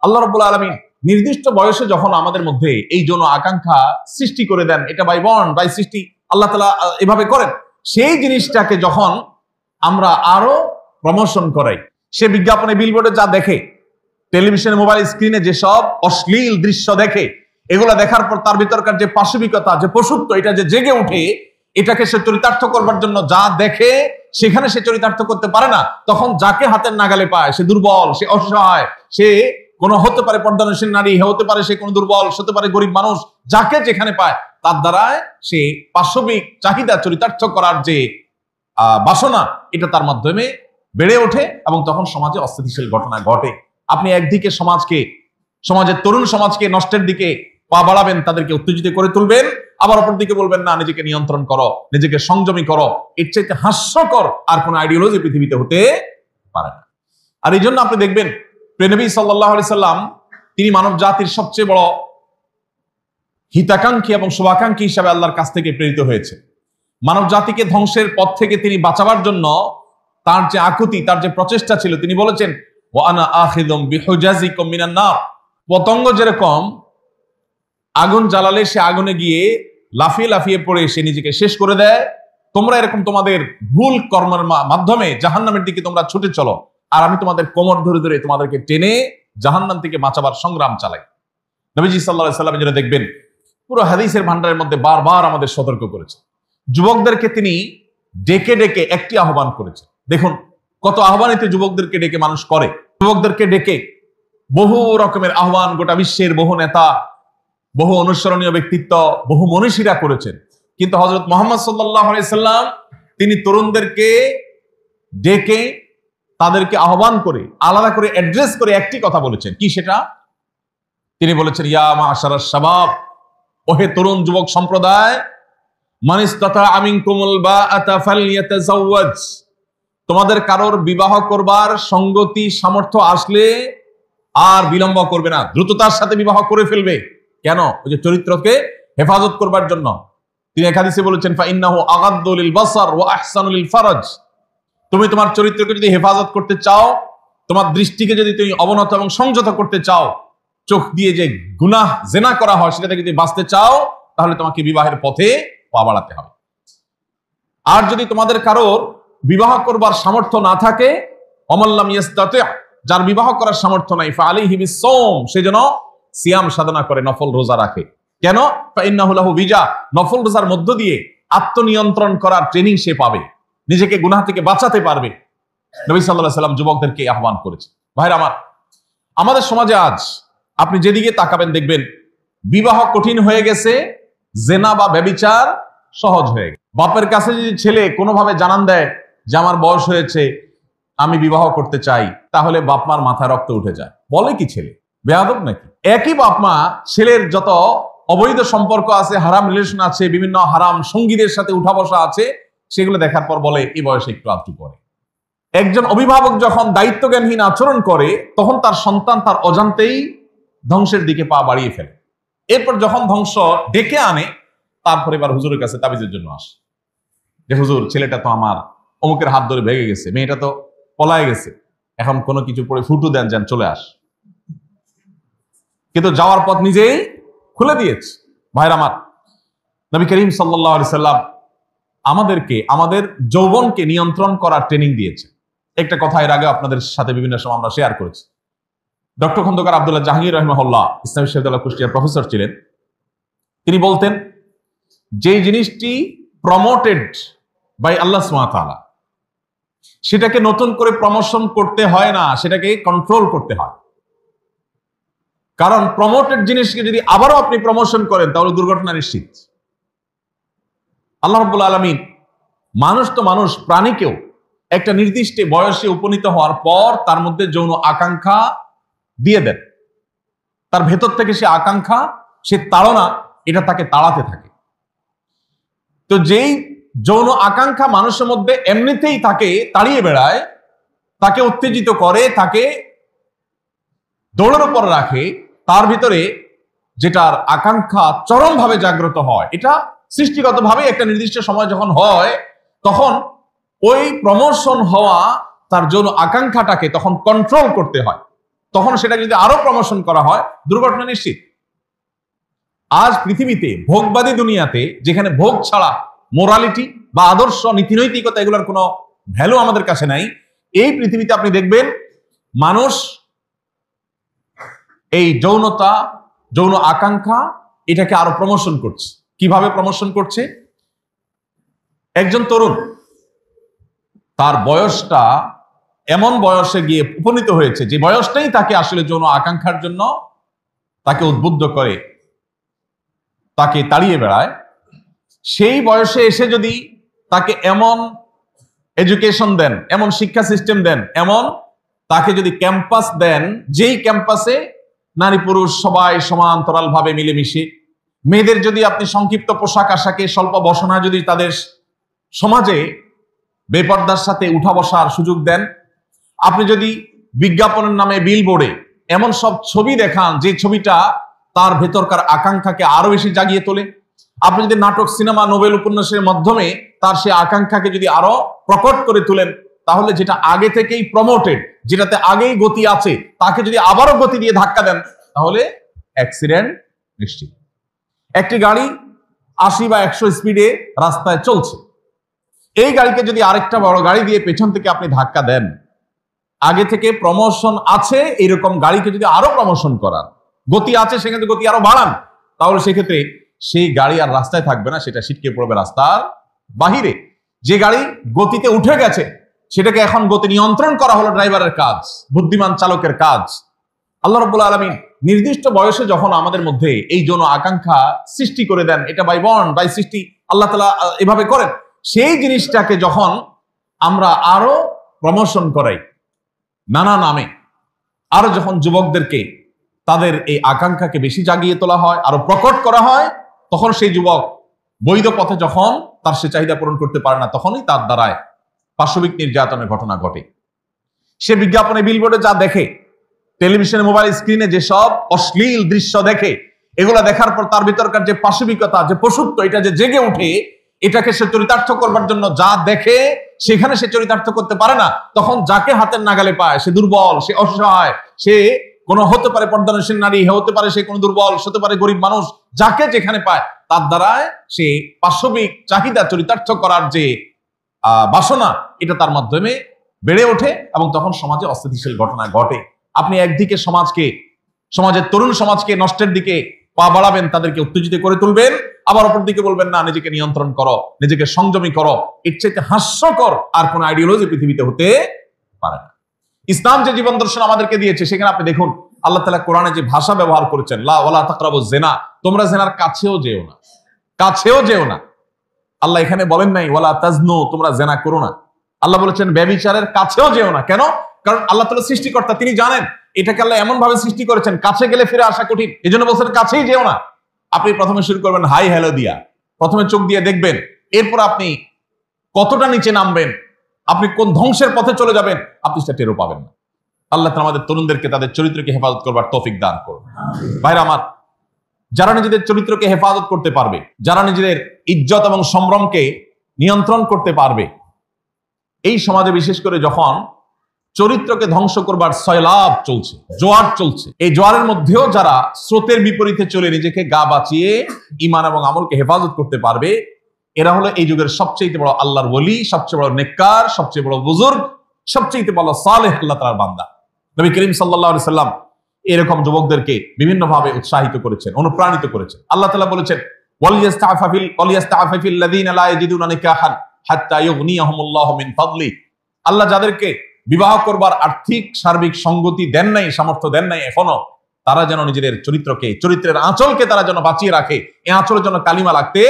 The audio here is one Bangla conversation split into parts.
আল্লাহ রাব্বুল আলামিন নির্দিষ্ট বয়সে যখন আমাদের মধ্যে এই যৌন আকাঙ্ক্ষা সৃষ্টি করে দেন, এটা বাই বর্ন বাই সৃষ্টি আল্লাহ তাআলা এভাবে করেন, সেই জিনিসটাকে যখন আমরা আরো প্রমোশন করাই, সে বিজ্ঞাপনে বিলবোর্ডে যা দেখে, টেলিভিশনে মোবাইল স্ক্রিনে যেসব অশ্লীল দৃশ্য দেখে, এগুলা দেখার পর তার ভিতরকার যে পাশবিকতা, যে পশুত্ব, এটা যে জেগে উঠে, এটাকে সে চরিতার্থ করবার জন্য যা দেখে সেখানে সে চরিতার্থ করতে পারে না, তখন যাকে হাতের নাগালে পায় সে দুর্বল, সে অসহায়, সে কোনো হতে পারে পর্দানশীল নারী, হতে পারে সে কোনো দুর্বল, হতে পারে গরিব মানুষ, যাকে যেখানে পায় তার দ্বারায় সে পাশবিক চাহিদা চরিতার্থ করার যে বাসনা, এটা তার মাধ্যমে বেড়ে ওঠে এবং তখন সমাজে অস্থিতিশীল ঘটনা ঘটে। আপনি একদিকে সমাজের তরুণ সমাজকে নষ্টের দিকে পা বাড়াবেন, তাদেরকে উত্তেজিত করে তুলবেন, আবার অপরদিকে বলবেন না নিজেকে নিয়ন্ত্রণ করো, নিজেকে সংযমী করো। এর চাইতে হাস্যকর আর কোন আইডিওলজি পৃথিবীতে হতে পারে না। আর এই জন্য আপনি দেখবেন নবী সাল্লাল্লাহু আলাইহি সাল্লাম তিনি মানব জাতির সবচেয়ে বড় হিতাকাঙ্ক্ষী এবং শুভাকাঙ্ক্ষী হিসাবে আল্লাহর কাছ থেকে প্রেরিত হয়েছে। মানব জাতিকে ধ্বংসের পথ থেকে তিনি বাঁচাবার জন্য তার যে আকুতি, তার যে প্রচেষ্টা ছিল, তিনি বলেছেন ওয়া আনা আখিযুম বিহুজাজিকুম মিনান নার। পতঙ্গ যেরকম আগুন জ্বালালে সে আগুনে গিয়ে লাফিয়ে লাফিয়ে পড়ে সে নিজেকে শেষ করে দেয়, তোমরা এরকম তোমাদের ভুল কর্মের মাধ্যমে জাহান্নামের দিকে তোমরা ছুটে চলো, আর আমি তোমাদের কোমর ধরে ধরে তোমাদেরকে টেনে জাহান্নাম থেকে বাঁচাবার সংগ্রাম চালাই। নবীজি সাল্লাল্লাহু আলাইহি সাল্লাম যেটা দেখবেন পুরো হাদিসের ভান্ডারের মধ্যে বারবার আমাদের সতর্ক করেছে। যুবকদেরকে তিনি ডেকে ডেকে একটি আহ্বান করেছেন। দেখুন কত আহ্বানিত যুবকদেরকে ডেকে মানুষ করে। যুবকদেরকে ডেকে বহু রকমের আহ্বান গোটা বিশ্বের বহু নেতা, বহু অনুসরণীয় ব্যক্তিত্ব, বহু মনীষীরা করেছেন, কিন্তু হযরত মুহাম্মদ সাল্লাল্লাহু আলাইহি সাল্লাম তিনি তরুণদেরকে ডেকে তাদেরকে আহ্বান করে আলাদা করে অ্যাড্রেস করে একটি কথা বলেছেন। কি সেটা? তিনি বলেছেন ইয়া মা'শারাশ শাবাব, ওহে তরুণ যুবক সম্প্রদায়, মান ইসতাতা'a মিনকুমুল বাআতা ফালইয়াতাযাওয়াজ, তোমাদের কারোর বিবাহ করবার সঙ্গতি সামর্থ্য আসলে আর বিলম্ব করবে না, দ্রুততার সাথে বিবাহ করে ফেলবে। কেন? ওই যে চরিত্রকে হেফাজত করবার জন্য। তিনি এক হাদিসে বলেছেন ফা ইন্নাহু আগাদ্দু লিল বাসার ওয়া আহসানু লিল ফারাজ, তুমি তোমার চরিত্রকে যদি হেফাজত করতে চাও, তোমার দৃষ্টিকে যদি তুমি অবনত এবং সংযত করতে চাও, চোখ দিয়ে যে গুনাহ জেনা করা হয় সেটা থেকে যদি বাঁচতে চাও, তাহলে তোমাকে বিবাহের পথে পা বাড়াতে হবে। আর যদি তোমাদের কারোর বিবাহ করবার সামর্থ্য না থাকে, অমাল্লাম ইয়াস্তাতি', যার বিবাহ করার সামর্থ্য নাই, ফা আলাইহি বিস-সাওম, সে যেন সিয়াম সাধনা করে, নফল রোজা রাখে। কেন? ফা ইন্নাহু লাহু বিজা, নফল রোজার মধ্য দিয়ে আত্মনিয়ন্ত্রণ করার ট্রেনিং সে পাবে, নিজেকে গুনাহ থেকে বাঁচাতে পারবে। নবী সাল্লাল্লাহু আলাইহি সাল্লাম যুবকদেরকে আহ্বান করেছে। ভাইরা আমার, আমাদের সমাজে আজ আপনি যেদিকে তাকাবেন দেখবেন বিবাহ কঠিন হয়ে গেছে, জেনা বা ব্যভিচার সহজ হয়ে গেছে। বাপের কাছে যদি ছেলে কোনোভাবে জানান দেয় যে আমার বয়স হয়েছে, আমি বিবাহ করতে চাই, তাহলে বাপ মার মাথায় রক্ত উঠে যায়। বলে কি ছেলে বেয়াদব নাকি? একই বাপ মা ছেলের যত অবৈধ সম্পর্ক আছে, হারাম রিলেশন আছে, বিভিন্ন হারাম সঙ্গীদের সাথে উঠা বসা আছে, সেগুলো দেখার পর বলে এই বয়সে একটু আধটু করে। একজন অভিভাবক যখন দায়িত্বজ্ঞানহীন আচরণ করে, তখন তার সন্তান তার অজান্তেই ধ্বংসের দিকে পা বাড়িয়ে ফেলে। এরপর যখন ধ্বংস ডেকে আনে, তারপরে এবার হুজুরের কাছে তাবিজের জন্য আসে যে হুজুর, ছেলেটা তো আমার অমুকের হাত ধরে ভেঙে গেছে, মেয়েটা তো পলায় গেছে, এখন কোনো কিছু পরে ফুটু দেন, যান চলে আস। কিন্তু যাওয়ার পথ নিজেই খুলে দিয়েছে। ভাইরা আমার, নবী করিম সাল্লাল্লাহু আলাইহি সাল্লাম আমাদেরকে আমাদের যৌবনকে নিয়ন্ত্রণ করার ট্রেনিং দিয়েছে। একটা কথা এর আগে আপনাদের সাথে বিভিন্ন সময় আমরা শেয়ার করেছি। ডক্টর খন্দকার আব্দুল্লাহ জাহাঙ্গীর রাহিমাহুল্লাহ ইসলামী বিশ্ববিদ্যালয় কুষ্টিয়ার প্রফেসর ছিলেন। তিনি বলতেন যে জিনিসটি প্রমোটেড বাই আল্লাহ সুবহানাহু ওয়া তাআলা, সেটাকে নতুন করে প্রমোশন করতে হয় না, সেটাকে কন্ট্রোল করতে হয়। কারণ প্রমোটেড জিনিসকে যদি আবারও আপনি প্রমোশন করেন, তাহলে দুর্ঘটনা নিশ্চিত। আল্লাহ রাব্বুল আলামিন মানুষ তো মানুষ, প্রাণীকেও একটা নির্দিষ্ট বয়সে উপনীত হওয়ার পর তার মধ্যে যৌন আকাঙ্ক্ষা দিয়ে দেন। তার ভেতর থেকে সে আকাঙ্ক্ষা, সে তাড়না, এটা তাকে তাড়াতে থাকে। তো যেই যৌন আকাঙ্ক্ষা মানুষের মধ্যে এমনিতেই তাকে তাড়িয়ে বেড়ায়, তাকে উত্তেজিত করে, তাকে দৌড়ের উপর রাখে, তার ভিতরে যেটার আকাঙ্ক্ষা চরমভাবে জাগ্রত হয়, এটা সৃষ্টিগতভাবে একটা নির্দিষ্ট সময় যখন হয়, তখন ওই প্রমোশন হওয়া তার যৌন আকাঙ্ক্ষাটাকে তখন কন্ট্রোল করতে হয়। তখন সেটাকে যদি আরো প্রমোশন করা হয়, দুর্ঘটনা নিশ্চিত। আজ পৃথিবীতে ভোগবাদী দুনিয়াতে, যেখানে ভোগ ছাড়া মোরালিটি বা আদর্শ নীতিনৈতিকতা এগুলোর কোনো ভ্যালু আমাদের কাছে নাই, এই পৃথিবীতে আপনি দেখবেন মানুষ এই যৌনতা, যৌন আকাঙ্ক্ষা এটাকে আরো প্রমোশন করছে। কিভাবে প্রমোশন করছে? একজন তরুণ তার বয়সটা এমন বয়সে গিয়ে উপনীত হয়েছে যে বয়সটাই তাকে আসলে যৌন আকাঙ্ক্ষার জন্য তাকে উদ্বুদ্ধ করে, তাকে তাড়িয়ে বেড়ায়। সেই বয়সে এসে যদি তাকে এমন এডুকেশন দেন, এমন শিক্ষা সিস্টেম দেন, এমন তাকে যদি ক্যাম্পাস দেন, যেই ক্যাম্পাসে নারী পুরুষ সবাই সমান্তরাল ভাবে মিলেমিশে, মেয়েদের যদি আপনি সংক্ষিপ্ত পোশাক আশাকে স্বল্প বসনা যদি তাদের সমাজে বেপর্দার সাথে উঠা বসার সুযোগ দেন, আপনি যদি বিজ্ঞাপনের নামে বিলবোর্ডে এমন সব ছবি দেখান যে ছবিটা তার ভেতরকার আকাঙ্ক্ষাকে আরো বেশি জাগিয়ে তোলে, আপনি যদি নাটক, সিনেমা, নোবেল উপন্যাসের মাধ্যমে তার সেই আকাঙ্ক্ষাকে যদি আরো প্রকট করে তুলেন, তাহলে যেটা আগে থেকেই প্রমোটেড, যেটাতে আগেই গতি আছে, তাকে যদি আবারও গতি দিয়ে ধাক্কা দেন, তাহলে অ্যাক্সিডেন্ট নিশ্চিত। একটি গাড়ি 80 বা 100 স্পিডে রাস্তায় চলছে, এই গাড়িকে যদি আরেকটা বড় গাড়ি দিয়ে পেছন থেকে আপনি ধাক্কা দেন, আগে থেকে প্রমোশন আছে এরকম গাড়িকে যদি আরো প্রমোশন করান, গতি আছে সেখানে গতি আরো বাড়ান, তাহলে সেক্ষেত্রে সেই গাড়ি আর রাস্তায় থাকবে না, সেটা ছিটকে পড়বে রাস্তার বাহিরে। যে গাড়ি গতিতে উঠে গেছে সেটাকে এখন গতি নিয়ন্ত্রণ করা হলো ড্রাইভারের কাজ, বুদ্ধিমান চালকের কাজ। আল্লাহ রাব্বুল আলামিন নির্দিষ্ট বয়সে যখন আমাদের মধ্যে এই যৌন আকাঙ্ক্ষা সৃষ্টি করে দেন, এটা বাই বর্ন, বাই সৃষ্টি, আল্লাহ তাআলা এভাবে করেন, সেই জিনিসটাকে যখন আমরা আরো প্রমোশন করাই নানা নামে, আরো যখন যুবকদেরকে তাদের এই আকাঙ্ক্ষাকে বেশি জাগিয়ে তোলা হয়, আরো প্রকট করা হয়, তখন সেই যুবক বৈধ পথে যখন তার সে চাহিদা পূরণ করতে পারে না, তখনই তার দ্বারায় পাশবিক নির্যাতনের ঘটনা ঘটে। সে বিজ্ঞাপনে, বিলবোর্ডে যা দেখে, টেলিভিশনে, মোবাইল স্ক্রিনে যেসব অশ্লীল দৃশ্য দেখে, এগুলা দেখার পর তার ভিতরকার যে পাশবিকতা, যে পশুত্ব, এটা যে জেগে উঠে, এটাকে সে চরিতার্থ করবার জন্য যা দেখে সেখানে সে চরিতার্থ করতে পারে না, তখন যাকে হাতের নাগালে পায় সে দুর্বল, সে অসহায়, সে কোনো হতে পারে পর্দানশীল নারী, হতে পারে সে কোনো দুর্বল, হতে পারে গরিব মানুষ, যাকে যেখানে পায় তার দ্বারায় সে পাশবিক চাহিদা চরিতার্থ করার যে বাসনা, এটা তার মাধ্যমে বেড়ে ওঠে এবং তখন সমাজে অস্থিতিশীল ঘটনা ঘটে। আপনি একদিকে সমাজের তরুণ সমাজকে নষ্টের দিকে পা বাড়াবেন, তাদেরকে উত্তেজিত করে তুলবেন, আবার অপর দিকে বলবেন না, নিজেকে নিয়ন্ত্রণ করো, নিজেকে সংযমী করো। এর চাইতে হাস্যকর আর কোন আইডিওলজি পৃথিবীতে হতে পারে না। ইসলাম যে জীবন দর্শন আমাদেরকে দিয়েছে, সেখানে আপনি দেখুন আল্লাহ তাআলা কোরআনে যে ভাষা ব্যবহার করেছেন, লা ওয়ালা তাকরাবুজ জিনা, তোমরা জিনার কাছেও যেও না, কাছেও যেও না। আল্লাহ এখানে বলেন নাই ওয়ালা তাজনু, তোমরা জিনা করো না। আল্লাহ বলেছেন ব্যভিচারের কাছেও যেও না। কেন? কারণ আল্লাহ তাআলা সৃষ্টিকর্তা, তিনি জানেন এটাকে আল্লাহ এমন ভাবে সৃষ্টি করেছেন, কাছে গেলে ফিরে আসা কঠিন, এজন্য বলছেন কাছেই যেও না। আপনি প্রথমে শুরু করবেন হাই হ্যালো দিয়া, প্রথমে চোখ দিয়ে দেখবেন, এরপর আপনি কতটা নিচে নামবেন, আপনি কোন ধ্বংসের পথে চলে যাবেন, আপনি সেটা টেরও পাবেন না। আল্লাহ তাআলা আমাদের তরুণদেরকে তাদের চরিত্রকে হেফাজত করবার তৌফিক দান করুন। ভাইরা আমার, যারা নিজেদের চরিত্রকে হেফাজত করতে পারবে, যারা নিজেদের ইজ্জত এবং সম্ভ্রমকে নিয়ন্ত্রণ করতে পারবে, এই সমাজে বিশেষ করে যখন চরিত্রকে ধ্বংস করবার সয়লাব চলছে, জোয়ার চলছে, এই জোয়ারের মধ্যেও যারা স্রোতের বিপরীতে চলে নিজেকে গা বাঁচিয়ে ঈমান এবং আমলকে হেফাজত করতে পারবে, এরা হলো এই যুগের সবচেয়ে বড় আল্লাহর ওলি, সবচেয়ে বড় নেককার, সবচেয়ে বড় বুজুর্গ, সবচেয়ে বড় সালেহ আল্লাহ তাআলার বান্দা। নবী করিম সাল্লাল্লাহু আলাইহি সাল্লাম এরকম যুবকদেরকে বিভিন্নভাবে উৎসাহিত করেছেন, অনুপ্রাণিত করেছেন। আল্লাহ তাআলা বলেছেন ওয়ালিয়াস্তাফিল লাযীনা লা ইয়াজিদুনা নিকাহান হাত্তা ইউগনিয়াহুমুল্লাহু মিন ফাদলি। আল্লাহ যাদেরকে বিবাহ করবার আর্থিক সার্বিক সঙ্গতি দেন নাই, সামর্থ্য দেন নাই এখনো, তারা যেন নিজেদের চরিত্রের আঁচলকে তারা যেন বাঁচিয়ে রাখে, এই আঁচলের জন্য কালিমা লাগতে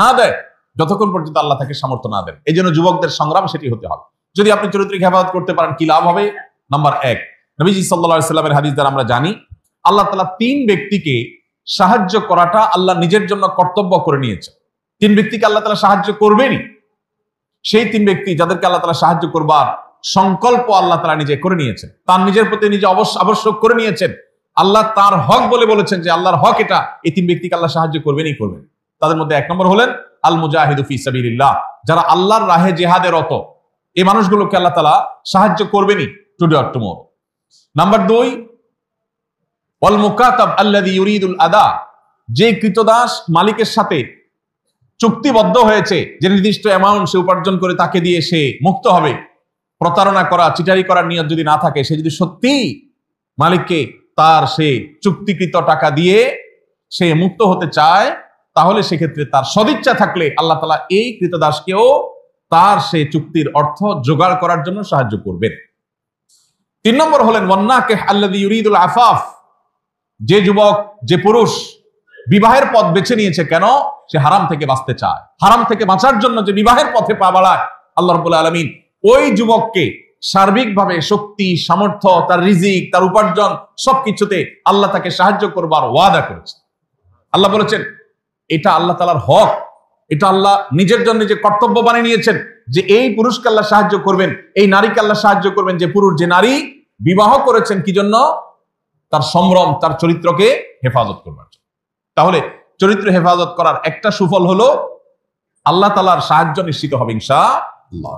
না দেয় যতক্ষণ পর্যন্ত আল্লাহ তাকে সামর্থ্য না দেন। এই জন্য যুবকদের সংগ্রাম সেটি হতে হবে। যদি আপনি চরিত্রকে হেফাজত করতে পারেন, কি লাভ হবে? নাম্বার 1, নবীজি সাল্লাল্লাহু আলাইহি সাল্লামের হাদিস দ্বারা আমরা জানি আল্লাহ তাআলা 3 ব্যক্তিকে সাহায্য করাটা আল্লাহ নিজের জন্য কর্তব্য করে নিয়েছে। 3 ব্যক্তিকে আল্লাহ তাআলা সাহায্য করবেনই। সেই 3 ব্যক্তি যাদেরকে আল্লাহ তাআলা সাহায্য করবার সংকল্প আল্লাহ তাআলা নিজে করে নিয়েছেন, তার নিজের প্রতি নিজে আবশ্যক করে নিয়েছেন। আল্লাহ তার হক বলে বলেছেন যে আল্লাহর হক এটা, এই 3 ব্যক্তিকে আল্লাহ সাহায্য করবেনই করবেন। তাদের মধ্যে 1 নম্বর হলেন আল মুজাহিদু ফি সাবিলিল্লাহ, যারা আল্লাহর রাহে জিহাদে রত, এই মানুষগুলোকে আল্লাহ তাআলা সাহায্য করবেনই টুডে অর টুমরো। নাম্বার 2 ওয়াল মুকাতাব আল্লাযী ইউরিদুল আদা, যে কৃতদাস মালিকের সাথে চুক্তিবদ্ধ হয়েছে যে নির্দিষ্ট অ্যামাউন্ট সে উপার্জন করে তাকে দিয়ে সে মুক্ত হবে, প্রতারণা করা চিটারি করার নিয়ত যদি না থাকে, সে যদি সত্যি মালিককে তার সে চুক্তিকৃত টাকা দিয়ে সে মুক্ত হতে চায়, তাহলে সেক্ষেত্রে তার সদিচ্ছা থাকলে আল্লাহ তাআলা এই কৃতদাসকেও তার সে চুক্তির অর্থ জোগাড় করার জন্য সাহায্য করবেন। 3 নম্বর হলেন ওয়ান্নাকিহ আল্লাযী ইউরিদুল আফাফ, যে যুবক যে পুরুষ বিবাহের পথ বেছে নিয়েছে, কেন? সে হারাম থেকে বাঁচতে চায়, হারাম থেকে বাঁচার জন্য যে বিবাহের পথে পা বাড়ায়, আল্লাহ রাব্বুল আলামিন ওই যুবককে সার্বিকভাবে শক্তি, সামর্থ্য, তার রিজিক, তার উপার্জন সবকিছুতে আল্লাহ তাকে সাহায্য করবার ওয়াদা করেছে। আল্লাহ বলেছেন এটা আল্লাহ তাআলার হক, এটা আল্লাহ নিজের জন্য যে কর্তব্য বানিয়ে নিয়েছেন যে এই পুরুষকে আল্লাহ সাহায্য করবেন, এই নারীকে আল্লাহ সাহায্য করবেন, যে পুরুষ যে নারী বিবাহ করেছেন কি জন্য? তার সম্ভ্রম, তার চরিত্রকে হেফাজত করবার জন্য। তাহলে চরিত্র হেফাজত করার একটা সুফল হলো আল্লাহ তাআলার সাহায্য নিশ্চিত হবে ইনশাআল্লাহ।